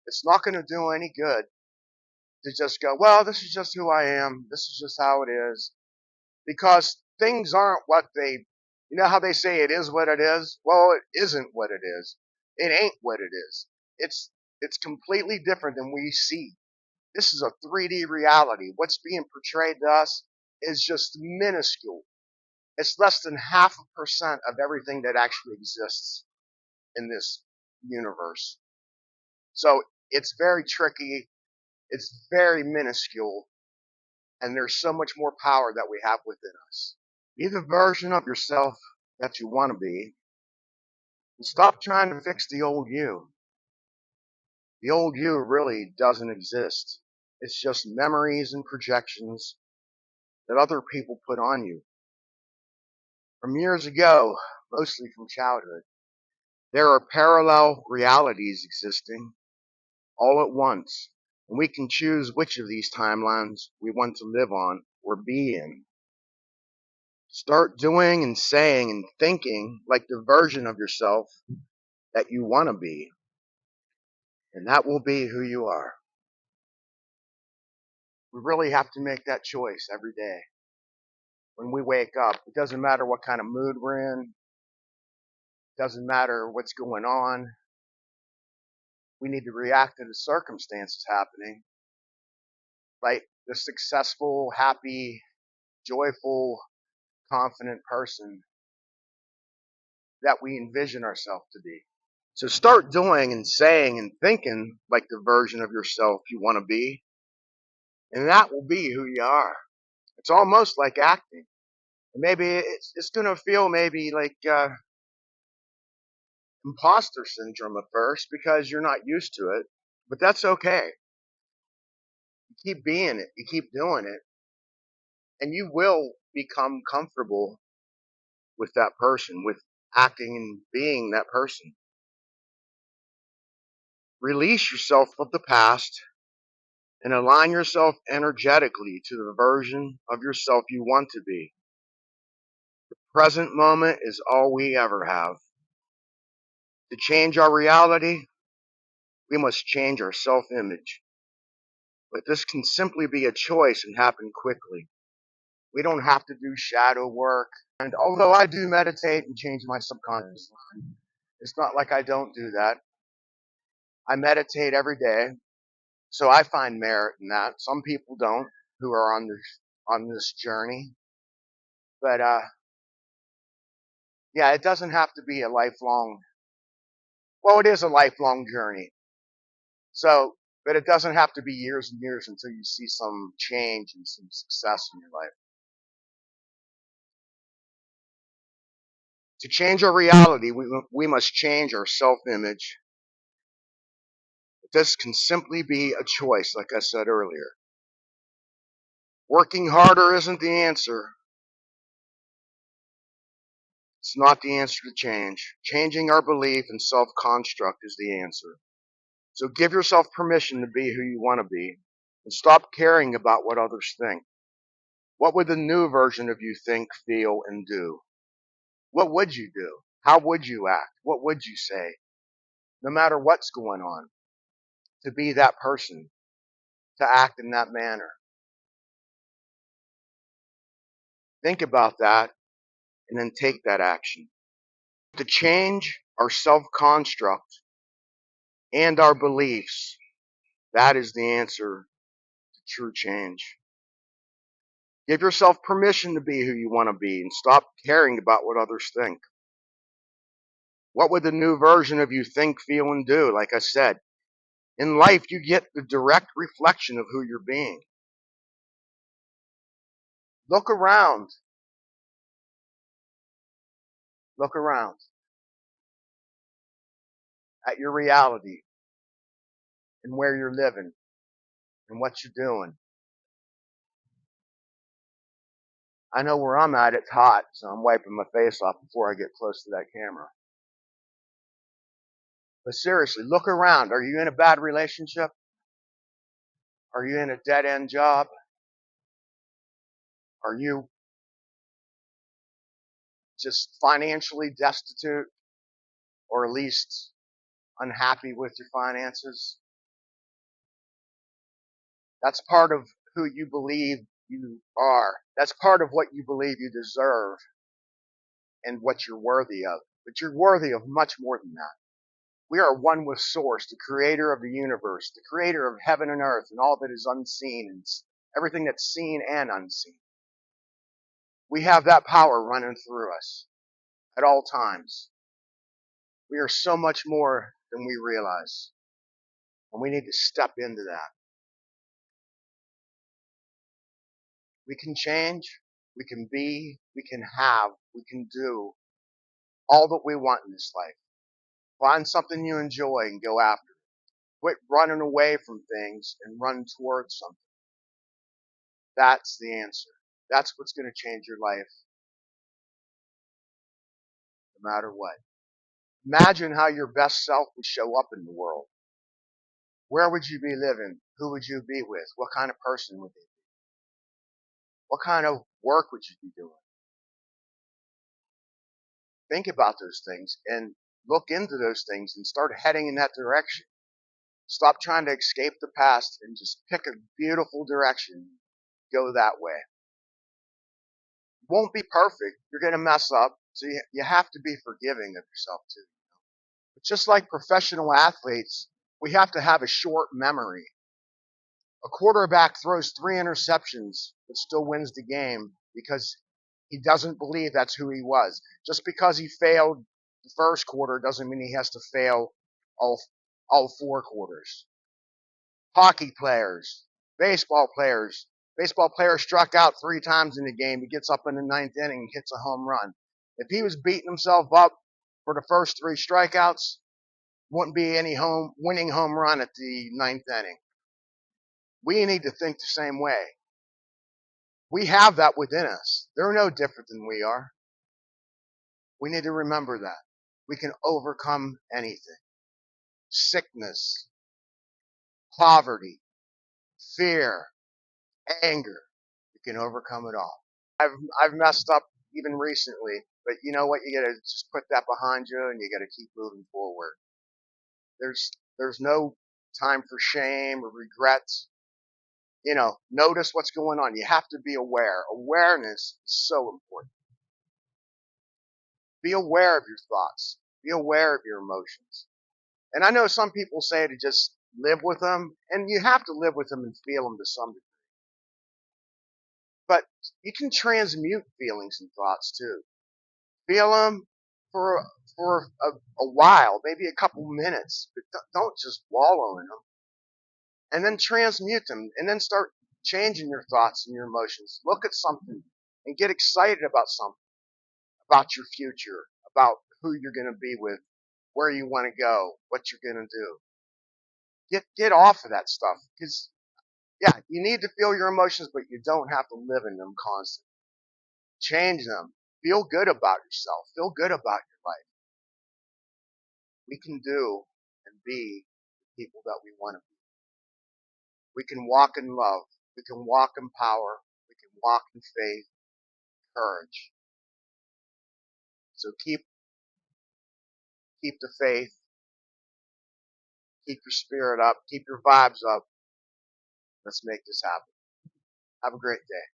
It's not going to do any good to just go, well, this is just who I am. This is just how it is. Because things aren't what you know how they say it is what it is? Well, it isn't what it is. It ain't what it is. It's completely different than we see. This is a 3D reality. What's being portrayed to us is just minuscule. It's less than 0.5% of everything that actually exists in this universe. So it's very tricky. It's very minuscule. And there's so much more power that we have within us. Be the version of yourself that you want to be. And stop trying to fix the old you. The old you really doesn't exist. It's just memories and projections that other people put on you. From years ago, mostly from childhood, there are parallel realities existing all at once, and we can choose which of these timelines we want to live on or be in. Start doing and saying and thinking like the version of yourself that you want to be, and that will be who you are. We really have to make that choice every day. When we wake up, it doesn't matter what kind of mood we're in, it doesn't matter what's going on. We need to react to the circumstances happening like the successful, happy, joyful, confident person that we envision ourselves to be. So start doing and saying and thinking like the version of yourself you want to be, and that will be who you are. It's almost like acting. Maybe it's going to feel maybe like imposter syndrome at first because you're not used to it, but that's okay. You keep being it, you keep doing it, and you will become comfortable with that person, with acting and being that person. Release yourself of the past and align yourself energetically to the version of yourself you want to be. The present moment is all we ever have. To change our reality, we must change our self-image. But this can simply be a choice and happen quickly. We don't have to do shadow work. And although I do meditate and change my subconscious mind, it's not like I don't do that. I meditate every day, so I find merit in that. Some people don't, who are on this journey. But yeah, it doesn't have to be a lifelong. Well, it is a lifelong journey. So, but it doesn't have to be years and years until you see some change and some success in your life. To change our reality, we must change our self-image. This can simply be a choice, like I said earlier. Working harder isn't the answer. It's not the answer to change. Changing our belief and self-construct is the answer. So give yourself permission to be who you want to be and stop caring about what others think. What would the new version of you think, feel, and do? What would you do? How would you act? What would you say? No matter what's going on, to be that person, to act in that manner. Think about that and then take that action. To change our self-construct and our beliefs, that is the answer to true change. Give yourself permission to be who you want to be and stop caring about what others think. What would the new version of you think, feel, and do? Like I said, in life, you get the direct reflection of who you're being. Look around. Look around at your reality and where you're living and what you're doing. I know where I'm at, it's hot, so I'm wiping my face off before I get close to that camera. But seriously, look around. Are you in a bad relationship? Are you in a dead-end job? Are you just financially destitute or at least unhappy with your finances? That's part of who you believe you are. That's part of what you believe you deserve and what you're worthy of. But you're worthy of much more than that. We are one with Source, the creator of the universe, the creator of heaven and earth and all that is unseen and everything that's seen and unseen. We have that power running through us at all times. We are so much more than we realize. And we need to step into that. We can change, we can be, we can have, we can do all that we want in this life. Find something you enjoy and go after it. Quit running away from things and run towards something. That's the answer. That's what's going to change your life no matter what. Imagine how your best self would show up in the world. Where would you be living? Who would you be with? What kind of person would you be? What kind of work would you be doing? Think about those things and look into those things and start heading in that direction. Stop trying to escape the past and just pick a beautiful direction. Go that way. You won't be perfect. You're going to mess up. So you have to be forgiving of yourself too. But just like professional athletes, we have to have a short memory. A quarterback throws 3 interceptions but still wins the game because he doesn't believe that's who he was. Just because he failed the first quarter doesn't mean he has to fail all 4 quarters. Hockey players, baseball players. Baseball player struck out 3 times in the game. He gets up in the 9th inning and hits a home run. If he was beating himself up for the first 3 strikeouts, wouldn't be any winning home run at the 9th inning. We need to think the same way. We have that within us. They're no different than we are. We need to remember that. We can overcome anything. Sickness, poverty, fear, anger. We can overcome it all. I've messed up even recently, but you know what? You gotta just put that behind you and you gotta keep moving forward. There's no time for shame or regrets. Notice what's going on. You have to be aware. Awareness is so important. Be aware of your thoughts. Be aware of your emotions. And I know some people say to just live with them, and you have to live with them and feel them to some degree. But you can transmute feelings and thoughts too. Feel them for a while, maybe a couple minutes, but don't just wallow in them. And then transmute them, and then start changing your thoughts and your emotions. Look at something and get excited about something, about your future, about who you're going to be with, where you want to go, what you're going to do. Get off of that stuff, because yeah, you need to feel your emotions, but you don't have to live in them constantly. Change them. Feel good about yourself. Feel good about your life. We can do and be the people that we want to be. We can walk in love. We can walk in power. We can walk in faith, courage. So keep the faith. Keep your spirit up. Keep your vibes up. Let's make this happen. Have a great day.